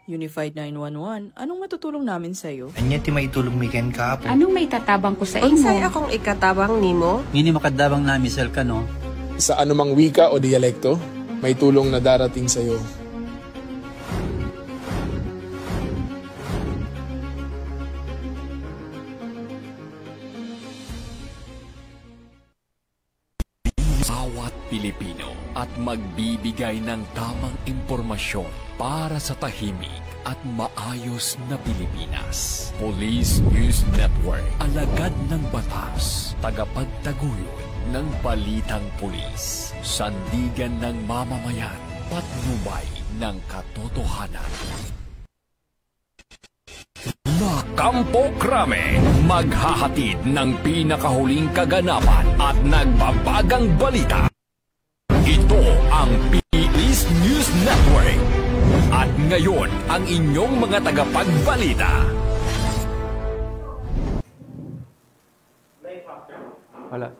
Unified 911, anong matutulong namin sa'yo? Anya ti maitulong mi ken kapo. Anong may tatabang ko sa imo? Unsay akong ikatabang nimo? Ngini makadabang nami sel ka no. Sa anumang wika o dialekto, may tulong na darating sa iyo. Bawat Pilipino at magbibigay ng tamang impormasyon para sa tahimik at maayos na Pilipinas. Police News Network, alagad ng batas, tagapagtaguyod ng balitang pulis, sandigan ng mamamayan, patnubay ng katotohanan. La Campo Crame, maghahatid ng pinakahuling kaganapan at nagbabagang balita. Ito ang Police News Network. At ngayon, ang inyong mga tagapagbalita. Wala.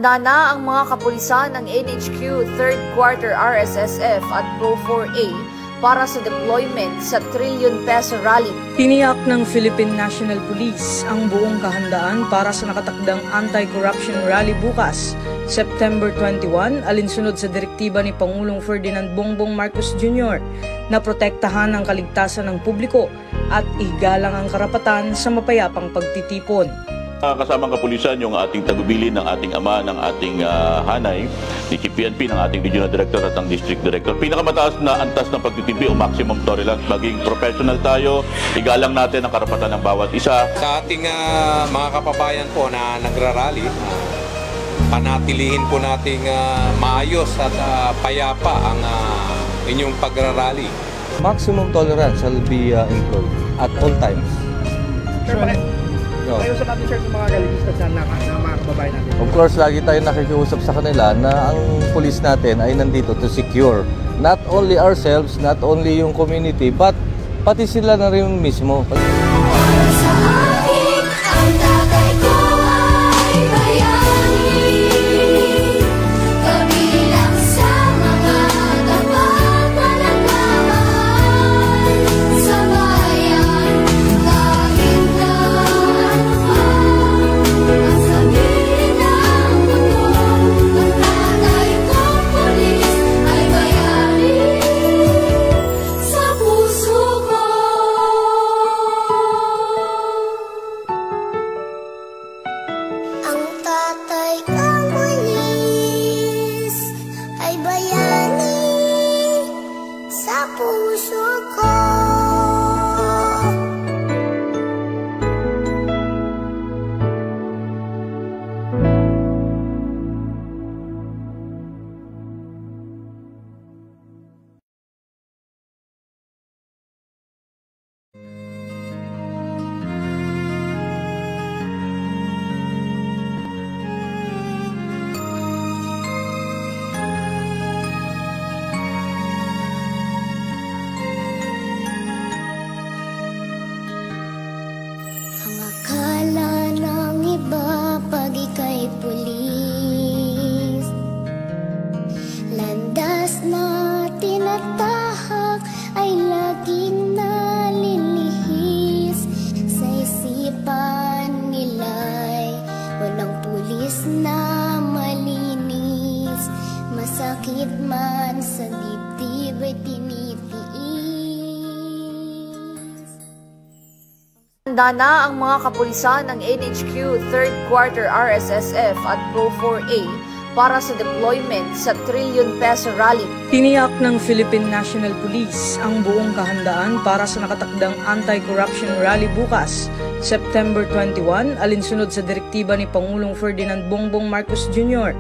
Handa na ang mga kapulisan ng NHQ 3rd Quarter RSSF at Pro 4A para sa deployment sa trillion peso rally. Tiniyak ng Philippine National Police ang buong kahandaan para sa nakatakdang anti-corruption rally bukas, September 21, alinsunod sa direktiba ni Pangulong Ferdinand Bongbong Marcos Jr. na protektahan ang kaligtasan ng publiko at igalang ang karapatan sa mapayapang pagtitipon. Kasamang kapulisan yung ating tagubilin ng ating ama, ng ating hanay, ni PNP, ng ating Regional Director at ang District Director. Pinakamataas na antas ng pagtitipid o maximum tolerance, maging professional tayo, igalang natin ang karapatan ng bawat isa. Sa ating mga kapabayan po na nagrarally, panatilihin po nating maayos at payapa ang inyong pagrarally. Maximum tolerance shall be employed at all times. Kayo sa natin, sir, sa mga galigista na mga kababayan natin. Of course, lagi tayo nakikiusap sa kanila na ang pulis natin ay nandito to secure not only ourselves, not only yung community, but pati sila na rin mismo. Handa na ang mga kapulisan ng NHQ 3rd Quarter RSSF at Pro 4A para sa deployment sa trillion peso rally. Tiniyak ng Philippine National Police ang buong kahandaan para sa nakatakdang anti-corruption rally bukas, September 21, alinsunod sa direktiba ni Pangulong Ferdinand Bongbong Marcos Jr.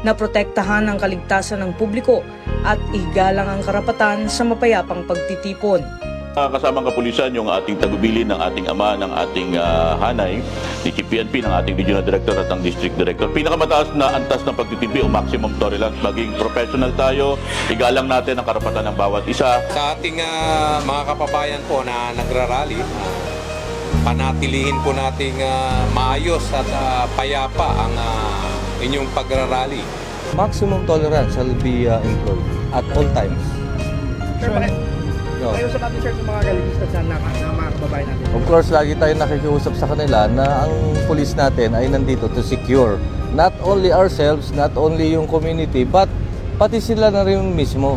na protektahan ang kaligtasan ng publiko at igalang ang karapatan sa mapayapang pagtitipon. Kasamang kapulisan yung ating tagubilin ng ating ama, ng ating hanay, ni PNP, ng ating Regional Director at ang District Director. Pinakamataas na antas ng pagtitipid o maximum tolerance, maging professional tayo, igalang natin ang karapatan ng bawat isa. Sa ating mga kapabayan po na nagrarally, panatilihin po nating maayos at payapa ang inyong pagrarally. Maximum tolerance shall be employed at all times. Kayo sa natin, sir, sa mga galigista na mga kababayan natin. Of course, lagi tayo nakikiusap sa kanila na ang pulis natin ay nandito to secure not only ourselves, not only yung community, but pati sila na rin mismo.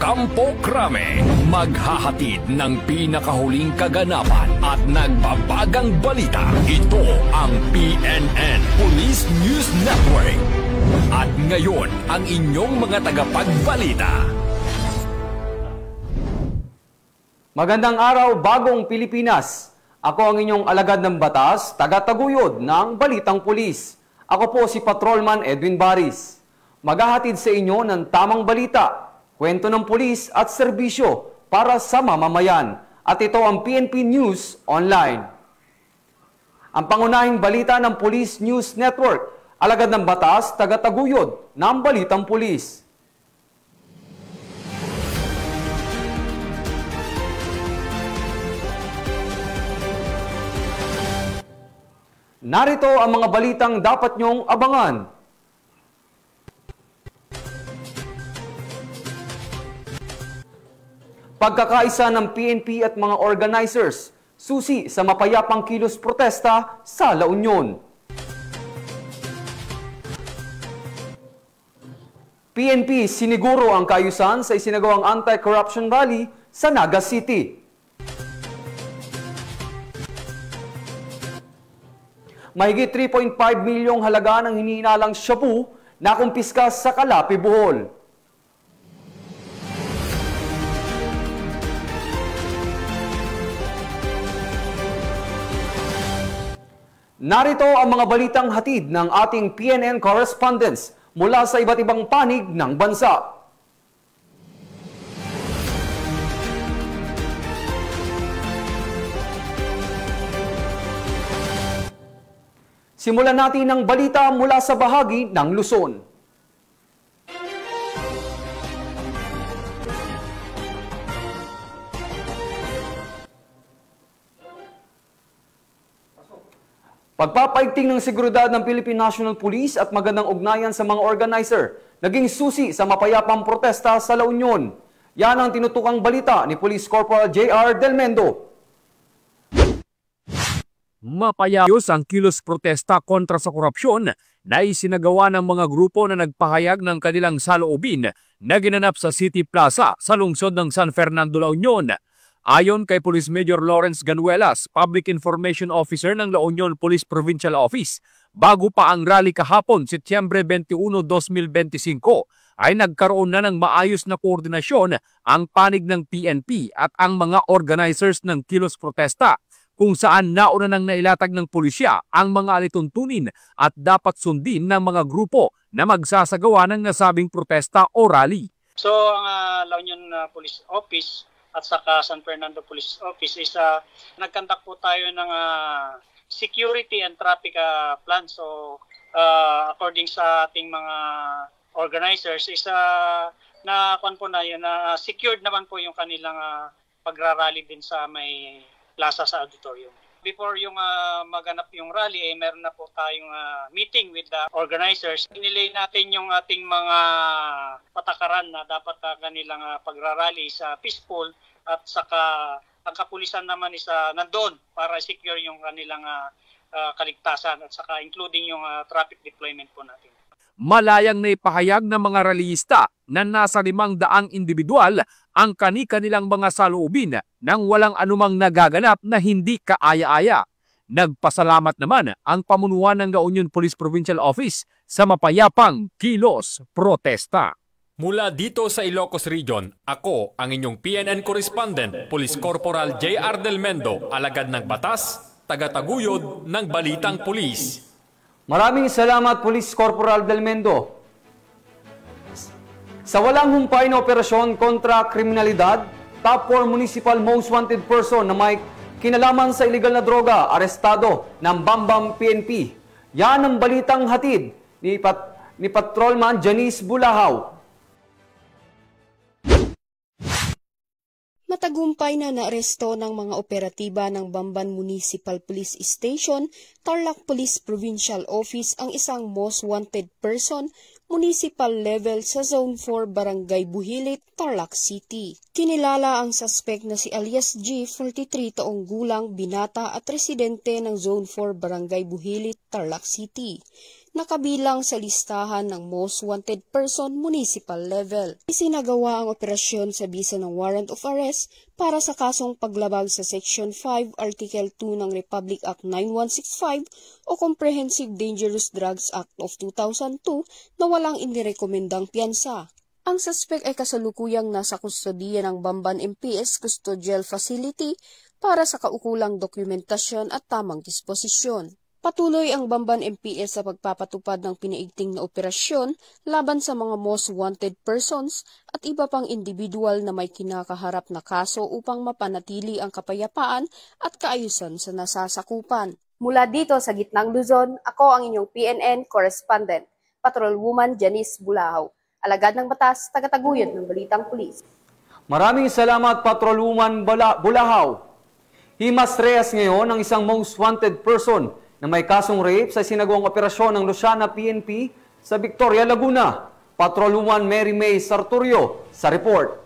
Kampo Krame, maghahatid ng pinakahuling kaganapan at nagbabagang balita. Ito ang PNN Police News Network. At ngayon, ang inyong mga tagapagbalita. Magandang araw, bagong Pilipinas. Ako ang inyong alagad ng batas, taga-taguyod ng Balitang Pulis. Ako po si Patrolman Edwin Baris. Maghahatid sa inyo ng tamang balita, kwento ng pulis at serbisyo para sa mamamayan. At ito ang PNP News Online. Ang pangunahing balita ng Police News Network, alagad ng batas, taga-taguyod ng Balitang Pulis. Narito ang mga balitang dapat nyong abangan. Pagkakaisa ng PNP at mga organizers, susi sa mapayapang kilos protesta sa La Union. PNP siniguro ang kaayusan sa isinagawang anti-corruption rally sa Naga City. Mahigit 3.5 milyong halaga ng hinihinalang shabu na kumpiska sa Calape, Bohol. Narito ang mga balitang hatid ng ating PNN correspondents mula sa iba't ibang panig ng bansa. Simulan natin ang balita mula sa bahagi ng Luzon. Pagpapaigting ng seguridad ng Philippine National Police at magandang ugnayan sa mga organizer, naging susi sa mapayapang protesta sa La Union. Yan ang tinutukang balita ni Police Corporal J.R. Del Mendo. Mapayayos ang kilos protesta kontra sa korupsyon na isinagawa ng mga grupo na nagpahayag ng kanilang saloobin na ginanap sa City Plaza sa lungsod ng San Fernando, La Union. Ayon kay Police Major Lawrence Ganuelas, Public Information Officer ng La Union Police Provincial Office, bago pa ang rally kahapon, Setyembre 21, 2025, ay nagkaroon na ng maayos na koordinasyon ang panig ng PNP at ang mga organizers ng kilos protesta, kung saan nauna nang nailatag ng pulisya ang mga alituntunin at dapat sundin ng mga grupo na magsasagawa ng nasabing protesta o rally. So ang La Union Police Office at saka San Fernando Police Office is nagkandak po tayo ng security and traffic plan. So according sa ating mga organizers is na secured naman po yung kanilang pagrarally din sa may plaza sa auditorium. Before yung maganap yung rally, meron na po tayong meeting with the organizers. Inilay natin yung ating mga patakaran na dapat kanilang pagrarally sa peaceful at saka ang kapulisan naman is nandoon para secure yung kanilang kaligtasan at saka including yung traffic deployment po natin. Malayang naipahayag ng mga rallyista na nasa 500 individual ang kani-kanilang mga saloobin nang walang anumang nagaganap na hindi kaaya-aya. Nagpasalamat naman ang pamunuan ng La Union Police Provincial Office sa mapayapang kilos protesta. Mula dito sa Ilocos Region, ako ang inyong PNN correspondent, Police Corporal J.R. Del Mendo, alagad ng batas, taga-taguyod ng Balitang Pulis. Maraming salamat, Police Corporal Del Mendo. Sa walang humpay na operasyon kontra kriminalidad, top 4 municipal most wanted person na may kinalaman sa illegal na droga, arestado ng Bambam PNP. Yan ang balitang hatid ni Patrolman Janice Bulahaw. Matagumpay na naaresto ng mga operatiba ng Bamban Municipal Police Station, Tarlac Police Provincial Office ang isang most wanted person municipal level sa Zone 4 Barangay Buhilit, Tarlac City. Kinilala ang suspect na si alias G, 43 taong gulang, binata at residente ng Zone 4 Barangay Buhilit, Tarlac City. Nakabilang sa listahan ng most wanted person municipal level. Isinagawa ang operasyon sa bisa ng warrant of arrest para sa kasong paglabag sa Section 5, Article 2 ng Republic Act 9165 o Comprehensive Dangerous Drugs Act of 2002 na walang inirekomendang piyansa. Ang suspect ay kasalukuyang nasa kustodiya ng Bamban MPS Custodial Facility para sa kaukulang dokumentasyon at tamang disposisyon. Patuloy ang Bamban MPS sa pagpapatupad ng pinaigting na operasyon laban sa mga most wanted persons at iba pang individual na may kinakaharap na kaso upang mapanatili ang kapayapaan at kaayusan sa nasasakupan. Mula dito sa Gitnang Luzon, ako ang inyong PNN correspondent, Patrolwoman Janice Bulahaw, alagad ng batas, tagataguyod ng Balitang Pulis. Maraming salamat, Patrolwoman Bulahaw. Himas rehas ngayon ang isang most wanted person na may kasong rape sa sinagawang operasyon ng Luciana PNP sa Victoria, Laguna. Patrolwoman Mary May Sartorio sa report.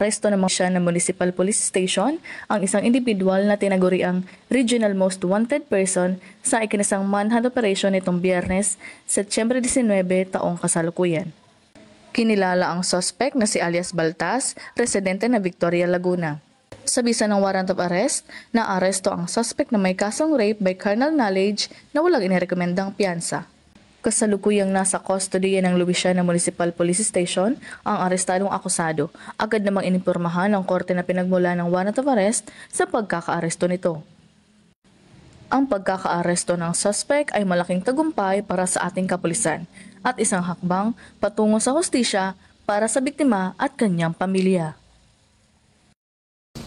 Presto naman siya ng Municipal Police Station ang isang individual na tinaguriang Regional Most Wanted Person sa ikinasang manhunt operation nitong Biyernes, Setyembre 19, taong kasalukuyan. Kinilala ang suspect na si alias Baltas, residente na Victoria, Laguna. Sa bisa ng warrant of arrest, naaresto ang suspect na may kasong rape by carnal knowledge na walang inirekomendang piyansa. Kasalukuyang nasa kustodiya ng Luisiana Municipal Police Station ang arestadong akusado. Agad namang inimpormahan ng korte na pinagmula ng warrant of arrest sa pagkakaaresto nito. Ang pagkakaaresto ng suspect ay malaking tagumpay para sa ating kapulisan at isang hakbang patungo sa hustisya para sa biktima at kanyang pamilya.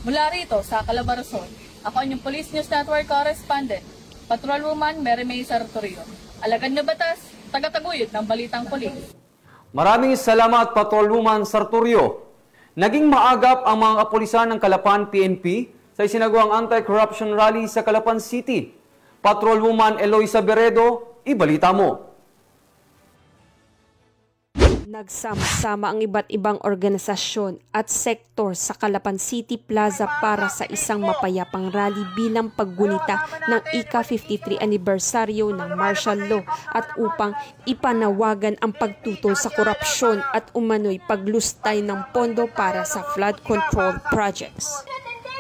Mula rito sa Calabarzon, ako ang inyong Police News Network correspondent, Patrolwoman Mary May Sartorio. Alagad na batas, tagataguyod ng Balitang Pulis. Maraming salamat, Patrolwoman Sartorio. Naging maagap ang mga kapulisan ng Calapan PNP sa isinagawang anti-corruption rally sa Calapan City. Patrolwoman Eloisa Beredo, ibalita mo. Nagsama-sama ang iba't ibang organisasyon at sektor sa Calapan City Plaza para sa isang mapayapang rally bilang paggunita ng ika-53 anibersaryo ng martial law at upang ipanawagan ang pagtutol sa korupsyon at umano'y paglustay ng pondo para sa flood control projects.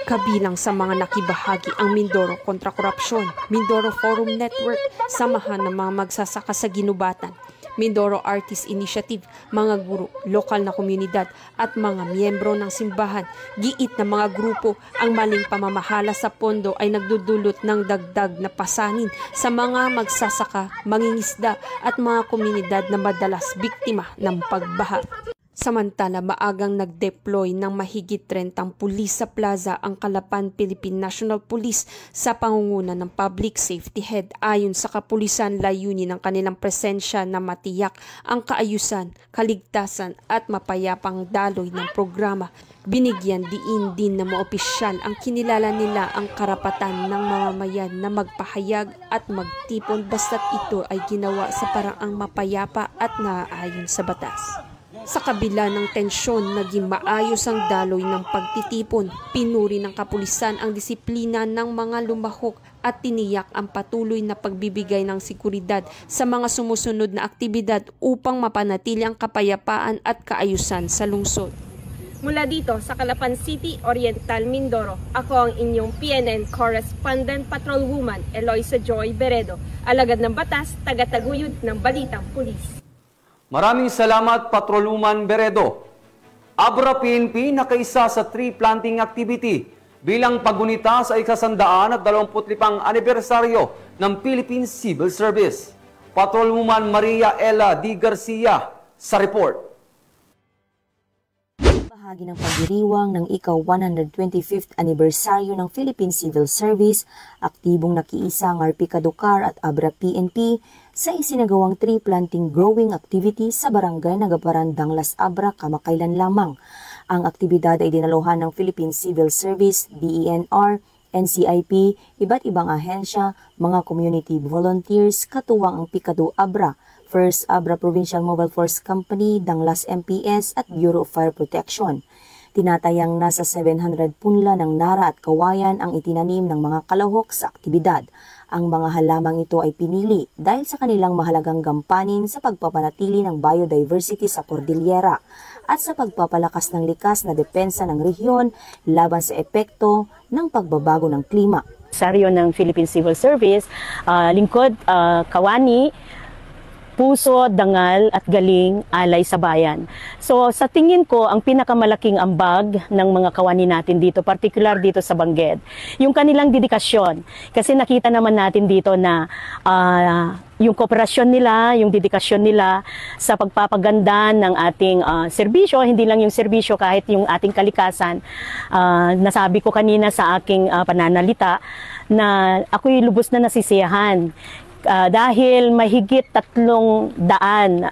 Kabilang sa mga nakibahagi ang Mindoro Kontra Korupsyon, Mindoro Forum Network, samahan ng mga magsasaka sa ginubatan, Mindoro Artist Initiative, mga guro, lokal na komunidad at mga miyembro ng simbahan. Giit na mga grupo, ang maling pamamahala sa pondo ay nagdudulot ng dagdag na pasanin sa mga magsasaka, mangingisda at mga komunidad na madalas biktima ng pagbaha. Samantala, maagang nag-deploy ng mahigit 30 pulis sa plaza ang Calapan Philippine National Police sa pangunguna ng Public Safety Head. Ayon sa kapulisan, layunin ng kanilang presensya na matiyak ang kaayusan, kaligtasan at mapayapang daloy ng programa. Binigyan diin din ng mga opisyal ang kinilala nila ang karapatan ng mamamayan na magpahayag at magtipon basta't ito ay ginawa sa paraang mapayapa at naaayon sa batas. Sa kabila ng tensyon, naging maayos ang daloy ng pagtitipon. Pinuri ng kapulisan ang disiplina ng mga lumahok at tiniyak ang patuloy na pagbibigay ng seguridad sa mga sumusunod na aktibidad upang mapanatili ang kapayapaan at kaayusan sa lungsod. Mula dito sa Calapan City, Oriental, Mindoro, ako ang inyong PNN correspondent, Patrolwoman Eloisa Joy Beredo, alagad ng batas, tagataguyod ng Balitang Pulis. Maraming salamat, Patrolwoman Beredo. Abra PNP nakaisa sa tree planting activity bilang paggunita sa ika-125 anibersaryo ng Philippine Civil Service. Patrolwoman Maria Ella D. Garcia sa report. Bahagi ng pagdiriwang ng ika-125th anibersaryo ng Philippine Civil Service, aktibong nakiisa ang RP Kadukar at Abra PNP sa isinagawang tree planting growing activity sa barangay Nagaparan, Danglas, Abra, kamakailan lamang. Ang aktibidad ay dinaluhan ng Philippine Civil Service, DENR, NCIP, iba't ibang ahensya, mga community volunteers, katuwang ang Pikado Abra, First Abra Provincial Mobile Force Company, Danglas MPS at Bureau of Fire Protection. Tinatayang nasa 700 punla ng nara at kawayan ang itinanim ng mga kalahok sa aktibidad. Ang mga halamang ito ay pinili dahil sa kanilang mahalagang gampanin sa pagpapanatili ng biodiversity sa Cordillera at sa pagpapalakas ng likas na depensa ng rehiyon laban sa epekto ng pagbabago ng klima. Saryo ng Philippine Civil Service, lingkod, kawani, puso, dangal at galing alay sa bayan. So sa tingin ko, ang pinakamalaking ambag ng mga kawani natin dito, particular dito sa Benguet, yung kanilang dedikasyon. Kasi nakita naman natin dito na yung kooperasyon nila, yung dedikasyon nila sa pagpapaganda ng ating serbisyo, hindi lang yung serbisyo, kahit yung ating kalikasan. Nasabi ko kanina sa aking pananalita na ako'y lubos na nasisiyahan. Dahil mahigit 300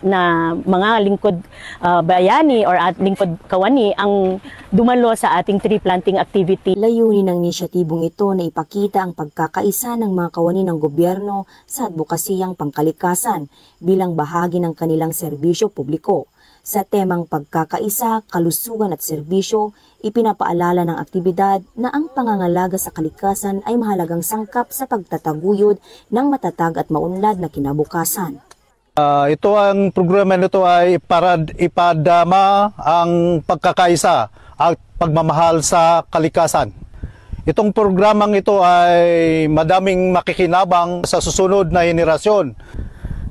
na mga lingkod bayani or lingkod kawani ang dumalo sa ating tree planting activity. Layunin ng inisyatibong ito na ipakita ang pagkakaisa ng mga kawani ng gobyerno sa advokasiyang pangkalikasan bilang bahagi ng kanilang serbisyo publiko. Sa temang pagkakaisa, kalusugan at serbisyo, ipinapaalala ng aktibidad na ang pangangalaga sa kalikasan ay mahalagang sangkap sa pagtataguyod ng matatag at maunlad na kinabukasan. Ito ang programa nito ay para ipadama ang pagkakaisa at pagmamahal sa kalikasan. Itong programang ito ay madaming makikinabang sa susunod na henerasyon.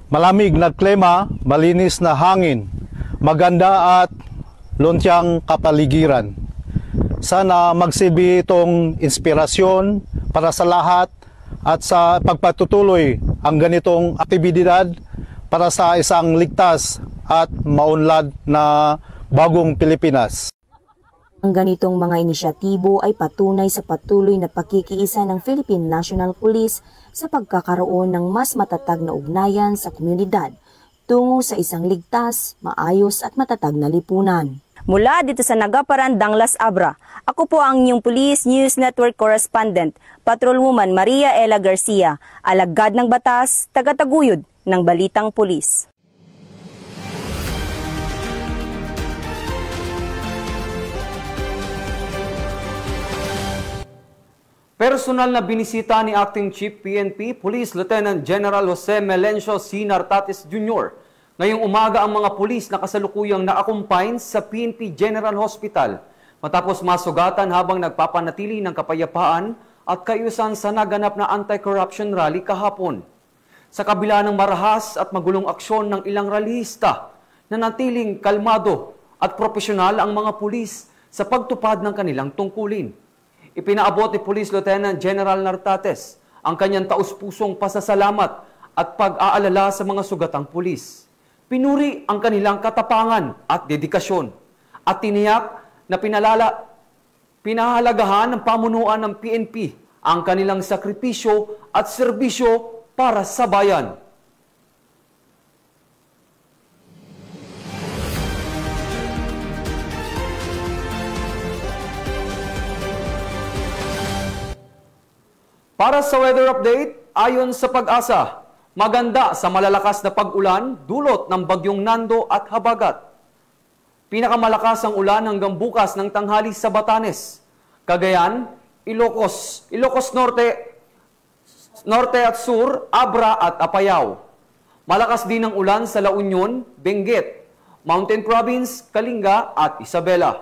Malamig na klima, malinis na hangin, maganda at luntiang kapaligiran. Sana magsilbi itong inspirasyon para sa lahat at sa pagpatutuloy ang ganitong aktibidad para sa isang ligtas at maunlad na bagong Pilipinas. Ang ganitong mga inisyatibo ay patunay sa patuloy na pakikiisa ng Philippine National Police sa pagkakaroon ng mas matatag na ugnayan sa komunidad tungo sa isang ligtas, maayos at matatag na lipunan. Mula dito sa Nagaparan, Danglas Abra, ako po ang inyong Police News Network Correspondent, Patrolwoman Maria Ella Garcia, alagad ng batas, tagataguyod ng Balitang Pulis. Personal na binisita ni Acting Chief PNP Police Lieutenant General Jose Melencio C. Nartates Jr. Ngayong umaga ang mga pulis na kasalukuyang na-accompine sa PNP General Hospital matapos masugatan habang nagpapanatili ng kapayapaan at kaayusan sa naganap na anti-corruption rally kahapon. Sa kabila ng marahas at magulong aksyon ng ilang rallyista, nanatiling kalmado at profesional ang mga pulis sa pagtupad ng kanilang tungkulin. Ipinaabot ni Police Lieutenant General Nartates ang kanyang taus-pusong pasasalamat at pag-aalala sa mga sugatang pulis. Pinuri ang kanilang katapangan at dedikasyon at tiniyak na pinahalagahan ng pamunuan ng PNP ang kanilang sakripisyo at serbisyo para sa bayan. Para sa weather update, ayon sa Pag-asa, maganda sa malalakas na pag-ulan dulot ng bagyong Nando at Habagat. Pinakamalakas ang ulan hanggang bukas ng tanghali sa Batanes, Cagayan, Ilocos Norte at Sur, Abra at Apayao. Malakas din ang ulan sa La Union, Benguet, Mountain Province, Kalinga at Isabela.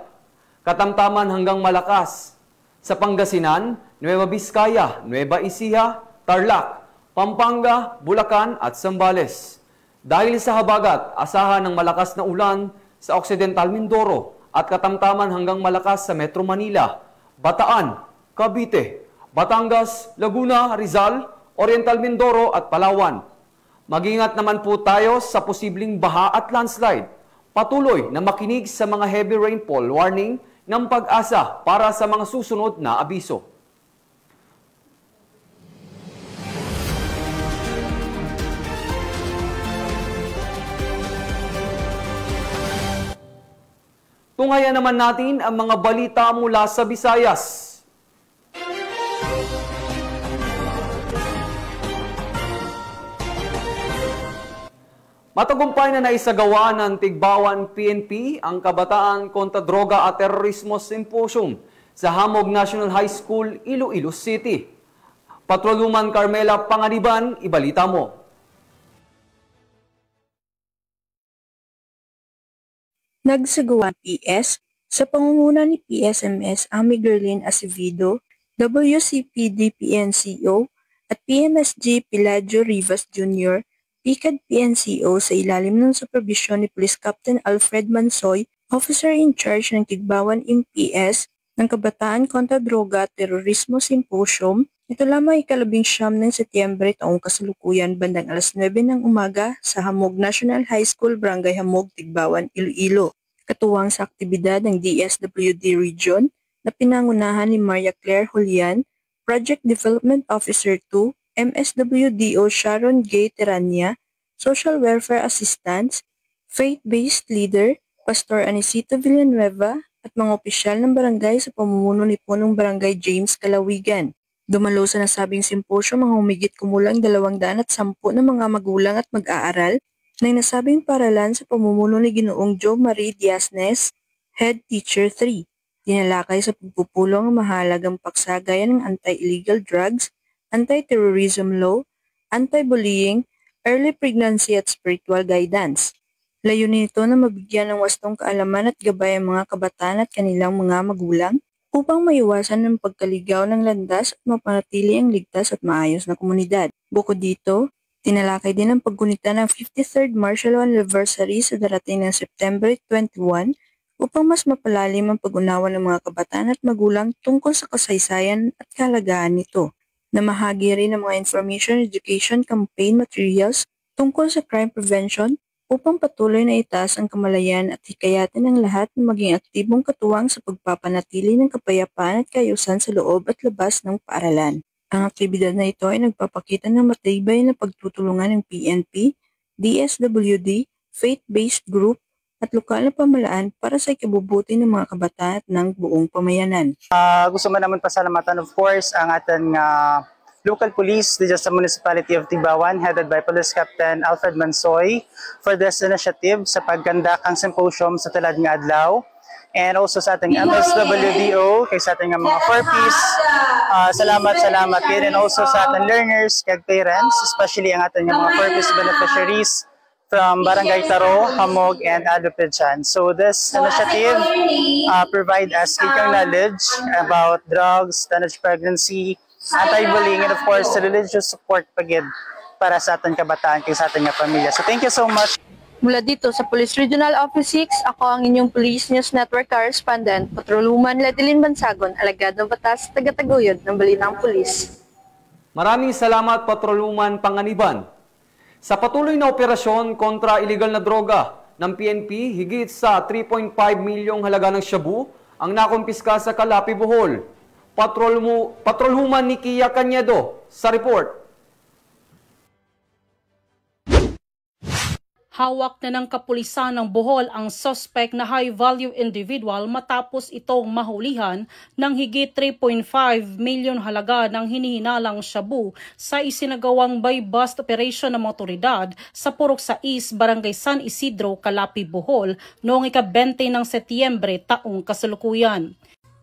Katamtaman hanggang malakas sa Pangasinan, Nueva Vizcaya, Nueva Ecija, Tarlac, Pampanga, Bulacan at Zambales. Dahil sa habagat, asahan ng malakas na ulan sa Occidental Mindoro at katamtaman hanggang malakas sa Metro Manila, Bataan, Cavite, Batangas, Laguna, Rizal, Oriental Mindoro at Palawan. Mag-ingat naman po tayo sa posibleng baha at landslide. Patuloy na makinig sa mga heavy rainfall warning ng Pag-asa para sa mga susunod na abiso. Tungayan naman natin ang mga balita mula sa Visayas. Matagumpay na naisagawa ng Tigbawan PNP ang Kabataan kontra Droga at Terorismo Symposium sa Hamog National High School, Iloilo City. Patrolwoman Carmela Panganiban, ibalita mo. Nagsagawa PS sa pangunguna ni PSMS Amy Gerlin Acevedo, WCPD PNCO at PMSG Pilaggio Rivas Jr., PCAD PNCO sa ilalim ng supervisyon ni Police Captain Alfred Mansoy, Officer in Charge ng Tigbawan MPS ng Kabataan kontra Droga at Terorismo Symposium. Ito lamang ika-19 ng Setyembre taong kasalukuyan bandang alas 9 ng umaga sa Hamog National High School, Barangay Hamog, Tigbawan, Iloilo. Katuwang sa aktibidad ng DSWD Region na pinangunahan ni Maria Claire Julian, Project Development Officer 2, MSWDO Sharon Gay Terania, Social Welfare Assistants, Faith-Based Leader, Pastor Anisito Villanueva at mga opisyal ng barangay sa pamumuno ni Punong Barangay James Calawigan. Dumalo sa nasabing simposyo mga humigit kumulang 210 na mga magulang at mag-aaral ng nasabing paralan sa pamumuno ni Ginoong Joe Marie Diasnes, Head Teacher 3. Tinalakay sa pagpupulong ang mahalagang paksagayan ng anti-illegal drugs, anti-terrorism law, anti-bullying, early pregnancy at spiritual guidance. Layunin nito na mabigyan ng wastong kaalaman at gabay ang mga kabataan at kanilang mga magulang upang maiwasan ng pagkaligaw ng landas at mapanatili ang ligtas at maayos na komunidad. Bukod dito, tinalakay din ang paggunita ng 53rd Martial Law Anniversary sa darating ng September 21 upang mas mapalalim ang pag-unawa ng mga kabataan at magulang tungkol sa kasaysayan at kahalagahan nito. Namahagi rin ng mga information education campaign materials tungkol sa crime prevention upang patuloy na itaas ang kamalayan at hikayatin ng lahat na maging aktibong katuwang sa pagpapanatili ng kapayapaan at kaayusan sa loob at labas ng paaralan. Ang aktibidad na ito ay nagpapakita ng matibay na pagtutulungan ng PNP, DSWD, faith-based group at lokal na pamalaan para sa ikabubuti ng mga kabataan at ng buong pamayanan. Gusto mo naman pasalamatan of course ang ating local police dito sa Municipality of Tigbawan headed by Police Captain Alfred Mansoy for this initiative sa paggandak ang symposium sa tulad ng adlaw. And also sa ating MSWDO, kay sa ating mga 4Ps, salamat din. And also sa ating learners, kay parents, especially ang ating mga 4Ps beneficiaries from Barangay Taro, Hamog, and Alupidjan. So this initiative provide us kikang knowledge about drugs, teenage pregnancy, anti-bullying, and of course, religious support pagid para sa ating kabataan kay sa ating pamilya. So thank you so much. Mula dito sa Police Regional Office 6, ako ang inyong Police News Network Correspondent, Patrolwoman Ledeline Bansagon, alagad ng batas, taga-taguyod ng Balitang Pulis. Maraming salamat, Patrolwoman Panganiban. Sa patuloy na operasyon kontra illegal na droga ng PNP, higit sa 3.5 milyong halaga ng shabu ang nakumpiska sa Calapi, Bohol. Patrolwoman ni Kia Cañedo sa report. Hawak na ng kapulisan ng Bohol ang suspect na high-value individual matapos itong mahulihan ng higit 3.5 milyon halaga ng hinihinalang shabu sa isinagawang buy-bust operation ng mga otoridad sa Purok 6, Barangay San Isidro, Calapi, Bohol noong ika-20 ng Setyembre taong kasalukuyan.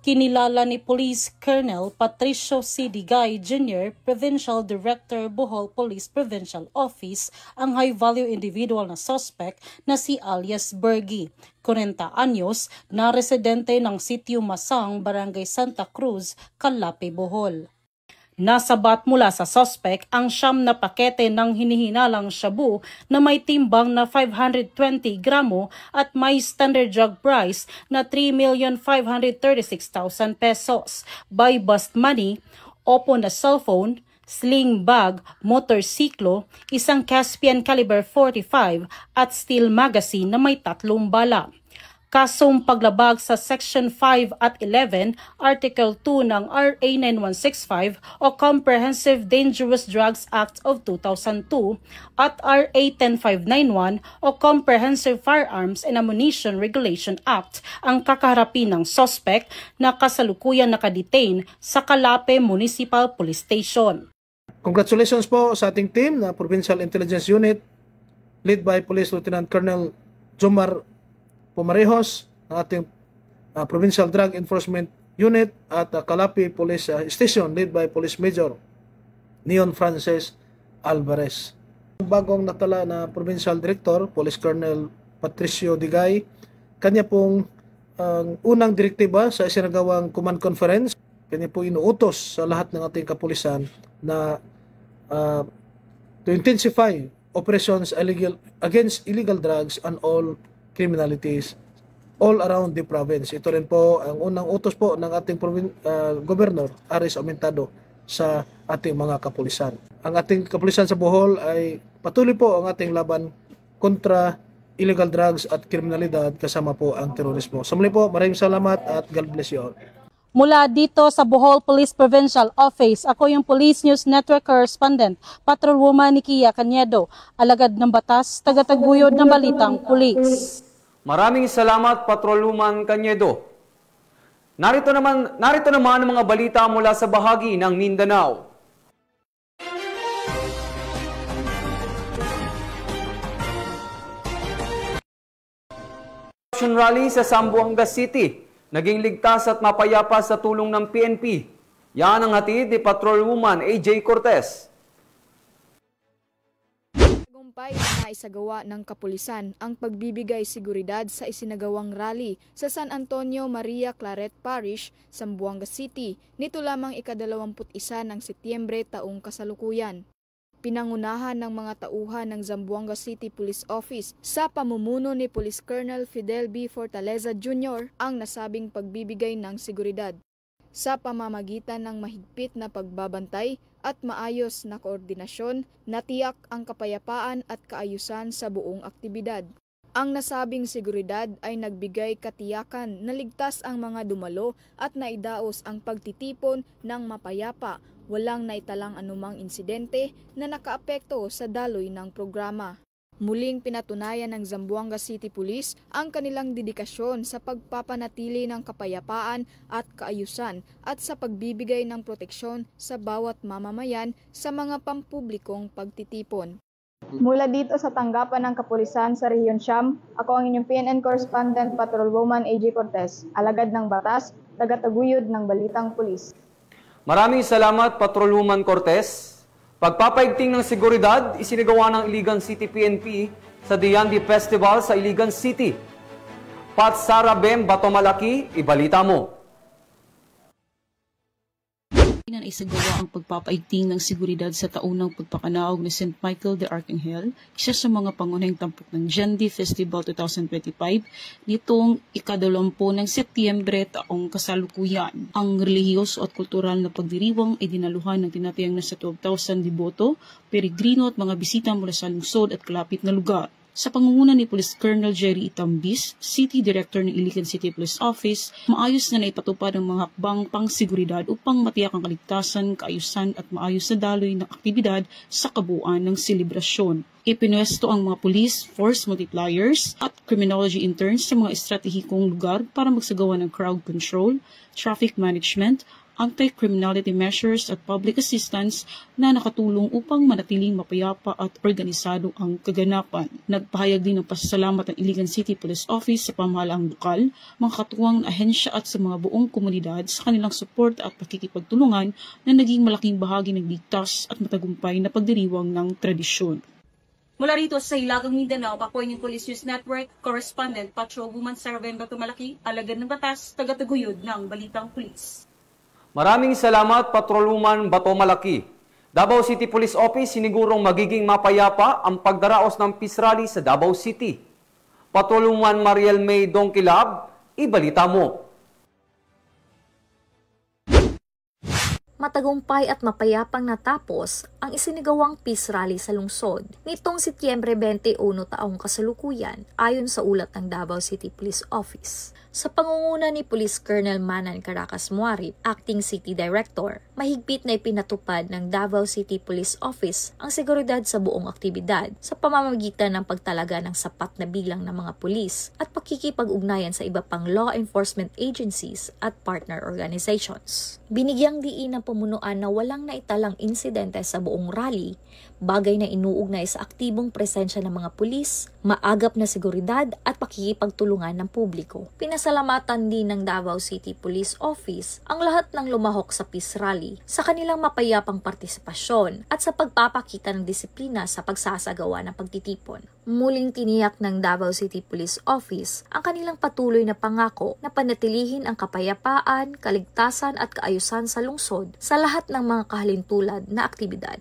Kinilala ni Police Colonel Patricio C. Digay Jr., Provincial Director, Bohol Police Provincial Office, ang high-value individual na suspect na si alias Bergie, 40 anyos, na residente ng Sitio Masang, Barangay Santa Cruz, Calapi, Bohol. Nasabat mula sa suspect ang 9 na pakete ng hinihinalang shabu na may timbang na 520 gramo at may standard drug price na 3,536,000 pesos, buy bust money, Oppo na cellphone, sling bag, motorsiklo, isang Caspian caliber 45 at steel magazine na may 3 bala. Kasong paglabag sa Section 5 at 11, Article 2 ng RA 9165 o Comprehensive Dangerous Drugs Act of 2002 at RA 10591 o Comprehensive Firearms and Ammunition Regulation Act ang kakaharapin ng suspect na kasalukuyan nakadetain sa Calape Municipal Police Station. Congratulations po sa ating team na Provincial Intelligence Unit led by Police Lieutenant Colonel Jomar Pumarejos, ng ating Provincial Drug Enforcement Unit, at Calapi Police Station led by Police Major Neon Frances Alvarez. Bagong natala na Provincial Director, Police Colonel Patricio Digay, kanya pong unang direktiba sa isinagawang command conference, kanya po inuutos sa lahat ng ating kapulisan na to intensify operations against illegal drugs and all criminalities all around the province. Ito rin po ang unang utos po ng ating Governor Aris Aumentado sa ating mga kapulisan. Ang ating kapulisan sa Bohol ay patuloy po ang ating laban kontra illegal drugs at kriminalidad, kasama po ang terorismo. Sa muli po, maraming salamat at God bless you all. Mula dito sa Bohol Police Provincial Office, ako yung Police News Network Correspondent, Patrolwoman Nikia Cañedo, alagad ng batas, tagataguyod ng balitang pulis. Maraming salamat, Patrolwoman Cañedo. Narito naman ang mga balita mula sa bahagi ng Mindanao. Rally sa Zamboanga City, naging ligtas at mapayapa sa tulong ng PNP. Yan ang hatid ni Patrolwoman AJ Cortez. Tagumpay na isagawa ng kapulisan ang pagbibigay seguridad sa isinagawang rally sa San Antonio Maria Claret Parish, Zamboanga City, nito lamang ika-21 ng Setyembre taong kasalukuyan. Pinangunahan ng mga tauhan ng Zamboanga City Police Office sa pamumuno ni Police Colonel Fidel B. Fortaleza Jr. ang nasabing pagbibigay ng seguridad. Sa pamamagitan ng mahigpit na pagbabantay at maayos na koordinasyon, natiyak ang kapayapaan at kaayusan sa buong aktibidad. Ang nasabing seguridad ay nagbigay katiyakan na ligtas ang mga dumalo at naidaos ang pagtitipon ng mapayapa. Walang naitalang anumang insidente na nakaapekto sa daloy ng programa. Muling pinatunayan ng Zamboanga City Police ang kanilang dedikasyon sa pagpapanatili ng kapayapaan at kaayusan at sa pagbibigay ng proteksyon sa bawat mamamayan sa mga pampublikong pagtitipon. Mula dito sa tanggapan ng kapulisan sa Rehiyon Siyam, ako ang inyong PNN Correspondent Patrolwoman AJ Cortez, alagad ng batas, tagataguyod ng balitang pulis. Maraming salamat, Patrolwoman Cortez. Pagpapaigting ng seguridad, isinagawa ng Iligan City PNP sa Diyandi Festival sa Iligan City. Pat Sara Bem Batomalaki, ibalita mo. Ay isagawa ang pagpapaigting ng seguridad sa taunang pagpakanaog ni St. Michael de Arcangel, isa sa mga pangunahing tampok ng Diyandi Festival 2025 nitong ika-20 ng Setyembre taong kasalukuyan. Ang relihiyoso at kultural na pagdiriwang ay dinaluhan ng tinatayang nasa 12,000 deboto, peregrino at mga bisita mula sa lungsod at kalapit na lugar. Sa pangunguna ni Police Colonel Jerry Itambis, City Director ng Iligan City Police Office, maayos na naipatupad ang mga hakbang pang-seguridad upang matiyak ang kaligtasan, kaayusan at maayos na daloy ng aktibidad sa kabuuan ng selebrasyon. Ipinwesto ang mga police, force multipliers at criminology interns sa mga estratehikong lugar para magsagawa ng crowd control, traffic management, anti-criminality measures at public assistance na nakatulong upang manatiling mapayapa at organisado ang kaganapan. Nagpahayag din ng pasasalamat ng Iligan City Police Office sa pamahalaang lokal, mga katuwang ahensya at sa mga buong komunidad sa kanilang support at pakikipagtulungan na naging malaking bahagi ng ligtas at matagumpay na pagdiriwang ng tradisyon. Mula rito sa Hilagang Mindanao, ako yung Police News Network Correspondent Patrolwoman Sara Bem Batomalaki, alagad ng batas, tagataguyod ng balitang pulis. Maraming salamat, Patrolwoman Batomalaki. Davao City Police Office sinigurong magiging mapayapa ang pagdaraos ng peace rally sa Davao City. Patrolwoman Mariel May Dongkilab, ibalita mo. Matagumpay at mapayapang natapos ang isinagawang peace rally sa lungsod nitong Setyembre 21 taong kasalukuyan ayon sa ulat ng Davao City Police Office. Sa pangunguna ni Police Colonel Manan Caracas Muarip, Acting City Director, mahigpit na ipinatupad ng Davao City Police Office ang seguridad sa buong aktibidad sa pamamagitan ng pagtalaga ng sapat na bilang ng mga pulis at pakikipag-ugnayan sa iba pang law enforcement agencies at partner organizations. Binigyang diin ng pamunuan na walang naitalang insidente sa buong rally, bagay na inuugnay sa aktibong presensya ng mga pulis, maagap na seguridad at pakikipagtulungan ng publiko. Pinasalamatan din ng Davao City Police Office ang lahat ng lumahok sa Peace Rally sa kanilang mapayapang partisipasyon at sa pagpapakita ng disiplina sa pagsasagawa ng pagtitipon. Muling tiniyak ng Davao City Police Office ang kanilang patuloy na pangako na panatilihin ang kapayapaan, kaligtasan at kaayusan sa lungsod sa lahat ng mga kahalintulad na aktibidad.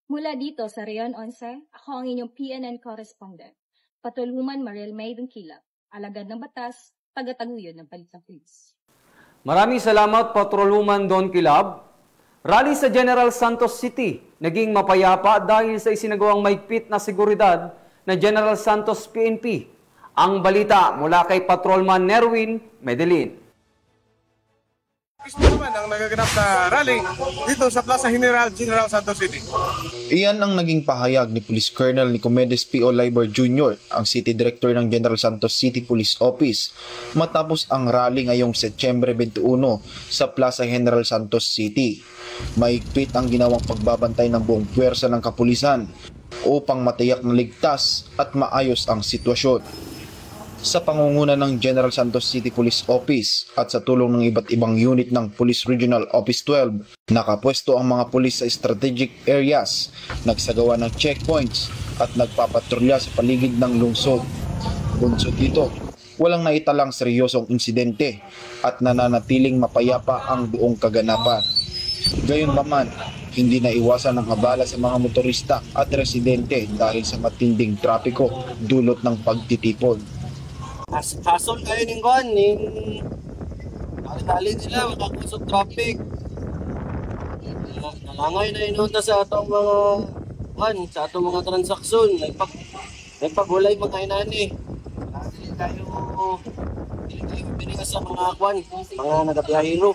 Mula dito sa Rion 11, ako ang inyong PNN correspondent, Patrolwoman Mariel May Dungkilap, alagad ng batas, tagataguyod ng Balitang Pulis. Maraming salamat, Patrolwoman Don Kilab. Rally sa General Santos City naging mapayapa dahil sa isinagawang maigpit na seguridad na General Santos PNP. Ang balita mula kay Patrolman Nerwin Medelin. Ito naman ang nagaganap na rally dito sa Plaza General Santos City. Iyan ang naging pahayag ni Police Colonel Nicomedes P. Oliver Jr., ang City Director ng General Santos City Police Office, matapos ang rally ngayong Setyembre 21 sa Plaza General Santos City. Maigpit ang ginawang pagbabantay ng buong puwersa ng kapulisan upang matiyak na ligtas at maayos ang sitwasyon. Sa pangunguna ng General Santos City Police Office at sa tulong ng iba't ibang unit ng Police Regional Office 12, nakapwesto ang mga pulis sa strategic areas, nagsagawa ng checkpoints at nagpapatrolya sa paligid ng lungsod. Bunsod dito, walang naitalang seryosong insidente at nananatiling mapayapa ang buong kaganapan. Gayunpaman, hindi na iwasan ang abala sa mga motorista at residente dahil sa matinding trapiko dulot ng pagtitipon. Hasol kayo ng kuhan, dali nila makakusog traffic. Nalangay na inunta sa atong mga kuhan, sa atong mga transaksyon. Nagpagulay mga inani. Dili tayo binigas sa mga kuhan, mga nagabiyahero.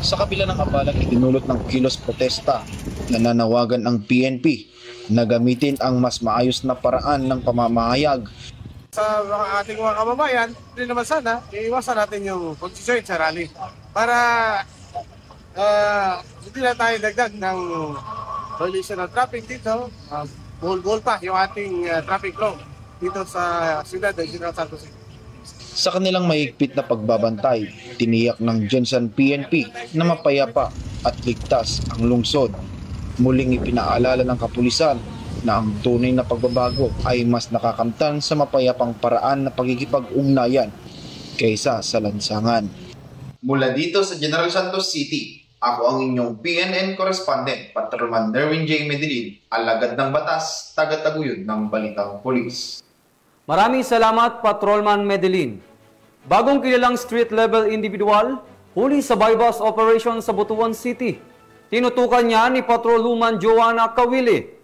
Sa kabila ng abalang itinulot ng kilos protesta, nananawagan ang PNP na gamitin ang mas maayos na paraan ng pamamahayag sa ating mga kababayan, hindi naman sana, iiwasan natin yung pag-join sa rally para hindi na tayo dagdag ng violation ng traffic dito, buhol-buhol pa yung ating traffic law dito sa siyudad ng General Santos City. Sa kanilang mahigpit na pagbabantay, tiniyak ng Gensan PNP na mapayapa at ligtas ang lungsod. Muling ipinaalala ng kapulisan na ang tunay na pagbabago ay mas nakakamtan sa mapayapang paraan na pagkikipag-ugnayan kaysa sa lansangan. Mula dito sa General Santos City, ako ang inyong PNN correspondent, Patrolman Nerwin J. Medelin, alagad ng batas, tagataguyod ng Balitang Pulis. Maraming salamat, Patrolman Medelin. Bagong kilalang street-level individual, huli sa bypass operation sa Butuan City. Tinutukan niya ni Patrolwoman Joanna Kawili.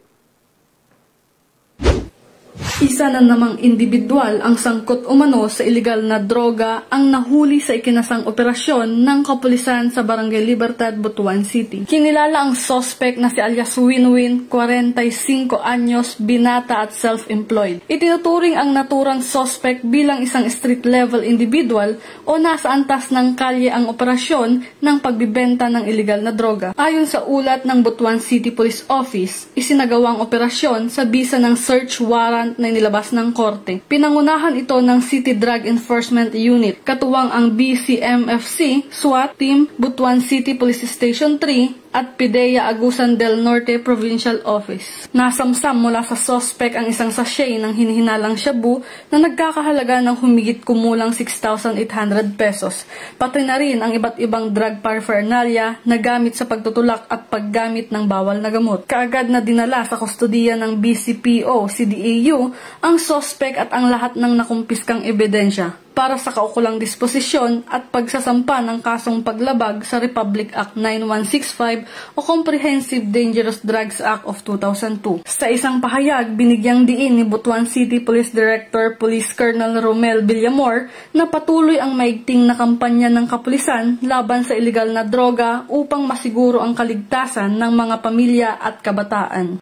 Isa na namang individual ang sangkot umano sa ilegal na droga ang nahuli sa ikinasang operasyon ng kapulisan sa Barangay Libertad, Butuan City. Kinilala ang suspect na si alias Winwin, 45 anyos, binata at self-employed. Itinuturing ang naturang suspect bilang isang street-level individual o nasa antas ng kalye ang operasyon ng pagbibenta ng ilegal na droga. Ayon sa ulat ng Butuan City Police Office, isinagawang operasyon sa bisa ng search warrant na nilabas ng korte. Pinangunahan ito ng City Drug Enforcement Unit, katuwang ang BCMFC, SWAT Team, Butuan City Police Station 3, at PIDEA Agusan del Norte Provincial Office. Nasamsam mula sa suspect ang isang sachet ng hinihinalang shabu na nagkakahalaga ng humigit kumulang 6,800 pesos. Pati na rin ang iba't ibang drug paraphernalia na gamit sa pagtutulak at paggamit ng bawal na gamot. Kaagad na dinala sa kustodiya ng BCPO, CDAU, ang suspect at ang lahat ng nakumpiskang ebidensya. para sa kaukulang disposisyon at pagsasampa ng kasong paglabag sa Republic Act 9165 o Comprehensive Dangerous Drugs Act of 2002. Sa isang pahayag, binigyang diin ni Butuan City Police Director Police Colonel Romel Villamor na patuloy ang maigting na kampanya ng kapulisan laban sa iligal na droga upang masiguro ang kaligtasan ng mga pamilya at kabataan.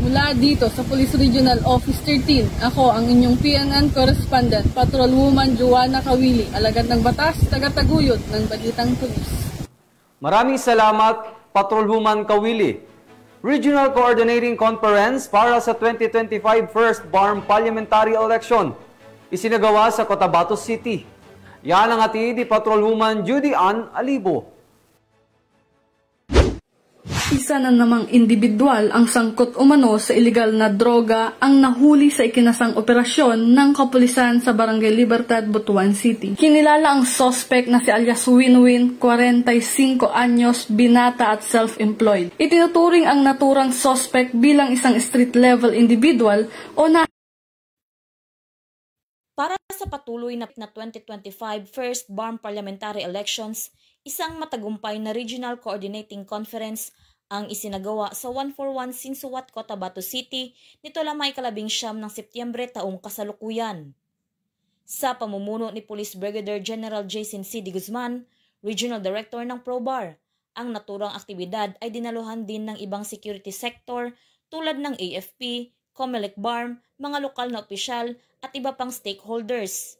Mula dito sa Police Regional Office 13, ako ang inyong PNN Correspondent, Patrolwoman Joanna Kawili, alagad ng batas, tagataguyod ng Balitang Pulis. Maraming salamat, Patrolwoman Kawili. Regional Coordinating Conference para sa 2025 First BARM Parliamentary Election isinagawa sa Cotabato City. Yan ang hatid ni Patrolwoman Judy Ann Alibo. Isa na namang individual ang sangkot umano sa iligal na droga ang nahuli sa ikinasang operasyon ng kapulisan sa Barangay Libertad, Butuan City. Kinilala ang suspect na si alias Winwin, 45 anyos, binata at self-employed. Itinuturing ang naturang suspect bilang isang street-level individual o na Para sa patuloy na 2025 First BARM Parliamentary Elections, isang matagumpay na Regional Coordinating Conference ang isinagawa sa 141 Sinsuat, Cotabato City nito lamang 19 ng Setyembre taong kasalukuyan. Sa pamumuno ni Police Brigadier General Jason C. D. Guzman, Regional Director ng ProBAR, ang naturang aktibidad ay dinaluhan din ng ibang security sector tulad ng AFP, COMELEC BARM, mga lokal na opisyal at iba pang stakeholders.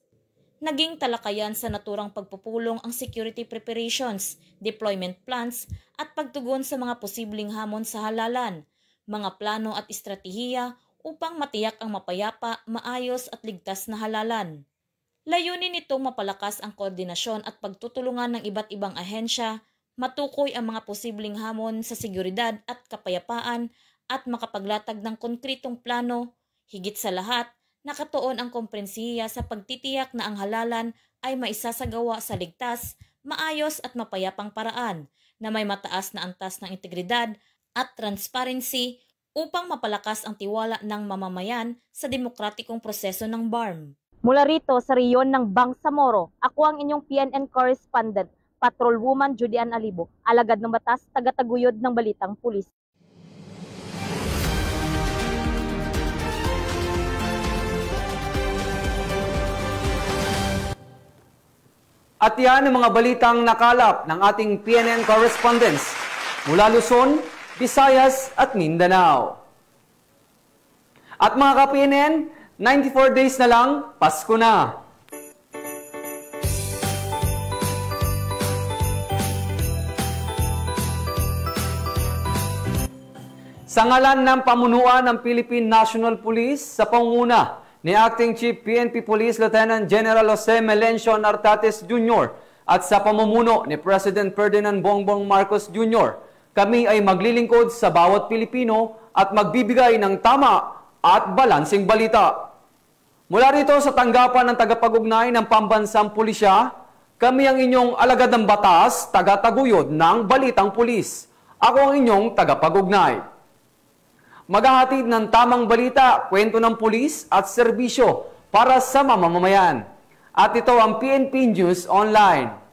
Naging talakayan sa naturang pagpupulong ang security preparations, deployment plans at pagtugon sa mga posibleng hamon sa halalan, mga plano at estratehiya upang matiyak ang mapayapa, maayos at ligtas na halalan. Layunin nitong mapalakas ang koordinasyon at pagtutulungan ng iba't ibang ahensya, matukoy ang mga posibleng hamon sa seguridad at kapayapaan at makapaglatag ng konkretong plano. Higit sa lahat, nakatuon ang komprensiya sa pagtitiyak na ang halalan ay maisasagawa sa ligtas, maayos at mapayapang paraan na may mataas na antas ng integridad at transparency upang mapalakas ang tiwala ng mamamayan sa demokratikong proseso ng BARM. Mula rito sa reyon ng Bangsamoro, ako ang inyong PNN Correspondent, Patrolwoman Judy Ann Alibo, alagad ng batas, tagataguyod ng Balitang Pulis. At yan ang mga balitang nakalap ng ating PNN correspondents mula Luzon, Visayas at Mindanao. At mga ka-PNN, 94 days na lang, Pasko na! Sa ngalan ng pamunuan ng Philippine National Police sa pangunguna ni Acting Chief PNP Police Lieutenant General Jose Melencio Nartates Jr. at sa pamumuno ni President Ferdinand Bongbong Marcos Jr., kami ay maglilingkod sa bawat Pilipino at magbibigay ng tama at balansing balita. Mula rito sa tanggapan ng tagapag-ugnay ng Pambansang Pulisya, kami ang inyong alagad ng batas, tagataguyod ng Balitang Pulis. Ako ang inyong tagapag-ugnay. Maghahatid ng tamang balita, kwento ng pulis at serbisyo para sa mamamayan. At ito ang PNP News Online.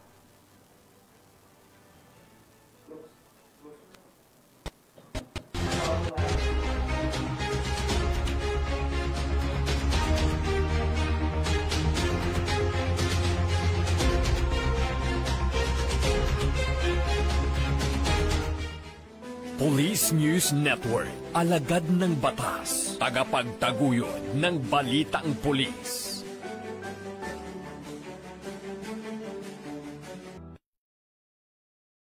Police News Network, alagad ng batas, tagapagtaguyod ng Balitang Pulis.